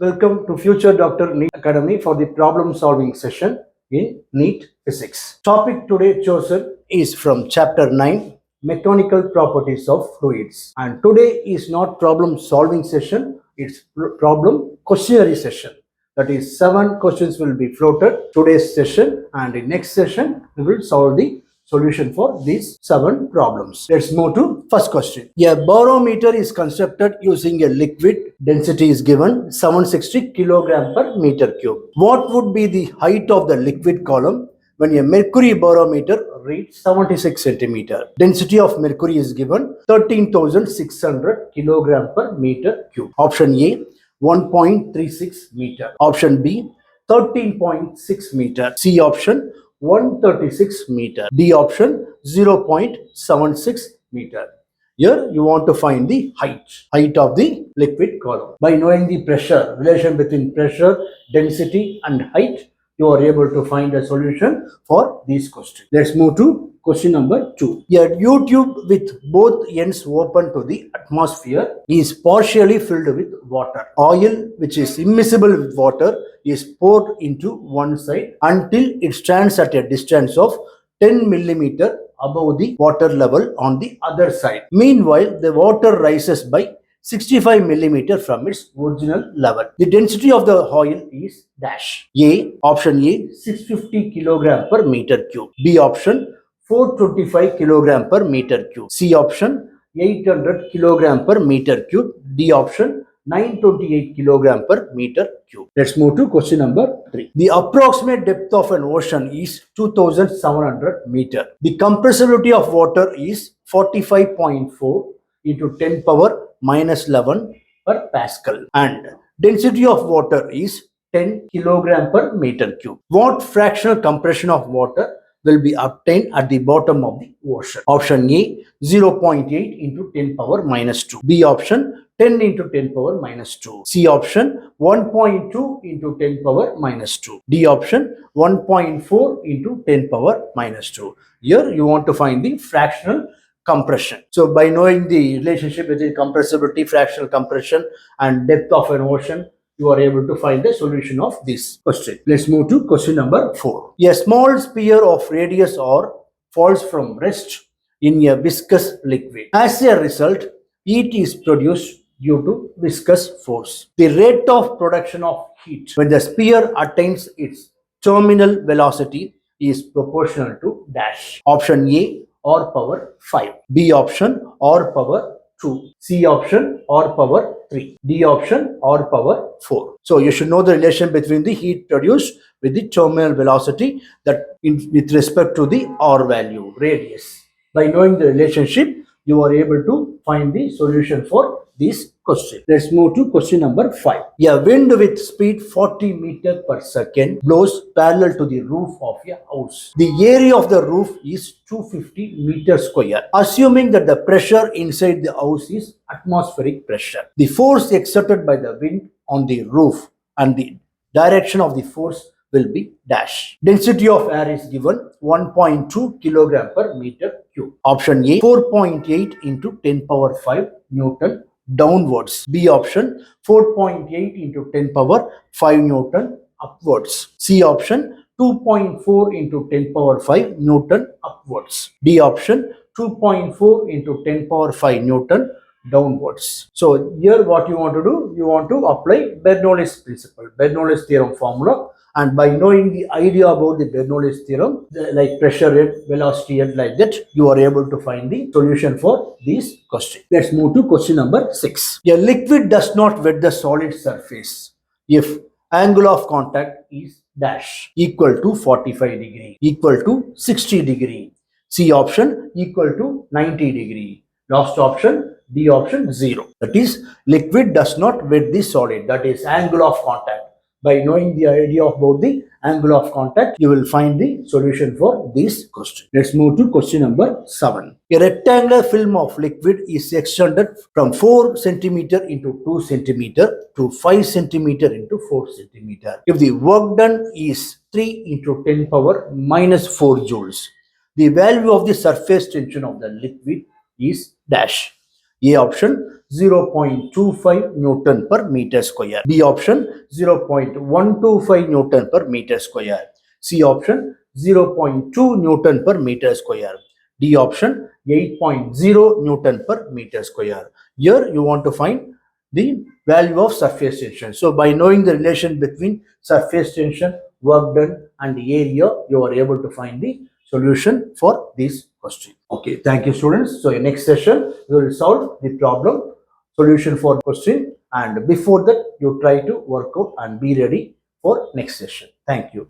Welcome to Future Doctor NEET Academy for the problem solving session in NEET Physics. Topic today chosen is from Chapter 9, Mechanical Properties of Fluids. And today is not problem solving session, it's problem questionnaire session. That is 7 questions will be floated today's session, and in next session we will solve the solution for these 7 problems. Let's move to first question. A barometer is constructed using a liquid. Density is given 760 kilogram per meter cube. What would be the height of the liquid column when a mercury barometer reads 76 centimeter? Density of mercury is given 13,600 kilogram per meter cube. Option A 1.36 meter. Option B 13.6 meter. C option 136 meter. D option 0.76 meter. Here you want to find the height of the liquid column. By knowing the pressure, relation between pressure, density and height, you are able to find a solution for these questions. Let's move to question number 2. A U-tube with both ends open to the atmosphere is partially filled with water. Oil, which is immiscible with water, is poured into one side until it stands at a distance of 10 millimeter above the water level on the other side. Meanwhile, the water rises by 65 millimeter from its original level. The density of the oil is dash. A, option A, 650 kilogram per meter cube. B option, 425 kilogram per meter cube. C option, 800 kilogram per meter cube. D option, 928 kilogram per meter cube. Let's move to question number 3. The approximate depth of an ocean is 2700 meter. The compressibility of water is 45.4 into 10 power minus 11 per pascal, and density of water is 10 kilogram per meter cube. What fractional compression of water will be obtained at the bottom of the ocean? Option A 0.8 into 10 power minus 2. B option 10 into 10 power minus 2. C option 1.2 into 10 power minus 2. D option 1.4 into 10 power minus 2. Here you want to find the fractional compression. So by knowing the relationship between compressibility, fractional compression and depth of an ocean, you are able to find the solution of this question. Let's move to question number 4. A small sphere of radius r falls from rest in a viscous liquid. As a result, heat is produced due to viscous force. The rate of production of heat when the sphere attains its terminal velocity is proportional to dash. Option A, r power 5. B option, r power 2. C option, r power 3. D option, r power 4. So you should know the relation between the heat produced with the terminal velocity with respect to the r value, radius. By knowing the relationship, you are able to find the solution for this question. Let's move to question number 5. A wind with speed 40 meters per second blows parallel to the roof of a house. The area of the roof is 250 meters square. Assuming that the pressure inside the house is atmospheric pressure, the force exerted by the wind on the roof and the direction of the force will be dash. Density of air is given 1.2 kilogram per meter cube. Option A 4.8 into 10 power 5 Newton downwards. B option 4.8 into 10 power 5 Newton upwards. C option 2.4 into 10 power 5 Newton upwards. D option 2.4 into 10 power 5 Newton downwards. So here what you want to do, you want to apply Bernoulli's principle, Bernoulli's theorem formula. And by knowing the idea about the Bernoulli's theorem, like pressure rate, velocity and like that, you are able to find the solution for this question. Let's move to question number 6. A liquid does not wet the solid surface if angle of contact is dash equal to 45 degree, equal to 60 degree. C option equal to 90 degree. Last option, D option 0. That is, liquid does not wet the solid, that is angle of contact. By knowing the idea about the angle of contact, you will find the solution for this question. Let's move to question number 7. A rectangular film of liquid is extended from 4 centimeter into 2 centimeter to 5 centimeter into 4 centimeter. If the work done is 3 into 10 power minus 4 joules, the value of the surface tension of the liquid is dash. A option 0.25 Newton per meter square. B option 0.125 Newton per meter square. C option 0.2 Newton per meter square. D option 8.0 Newton per meter square. Here you want to find the value of surface tension. So by knowing the relation between surface tension, work done and the area, you are able to find the solution for this question. Okay, thank you students. So in next session, we will solve the problem solution for question, and before that you try to work out and be ready for next session. Thank you.